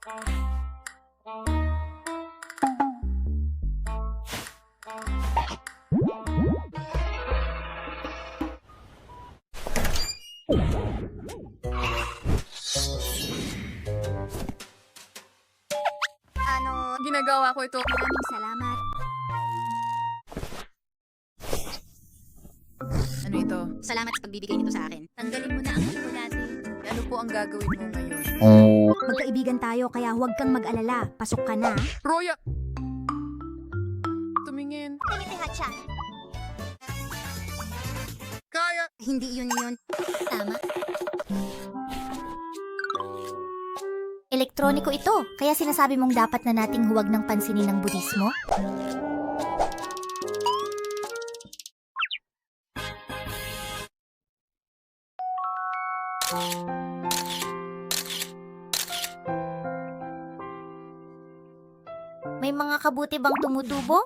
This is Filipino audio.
Ginagawa ko ito. Maraming salamat. Ano ito? Salamat sa pagbibigay nito sa akin. Tanggalin mo na ang ilo natin. Ano po ang gagawin mo ngayon? Magkaibigan tayo kaya huwag kang mag-alala. Pasok ka na. Roya! Tumingin. Hacha. Kaya! Hindi yun. Tama. Elektroniko ito. Kaya sinasabi mong dapat na nating huwag ng pansinin ng budismo? May mga kabuti bang tumutubo?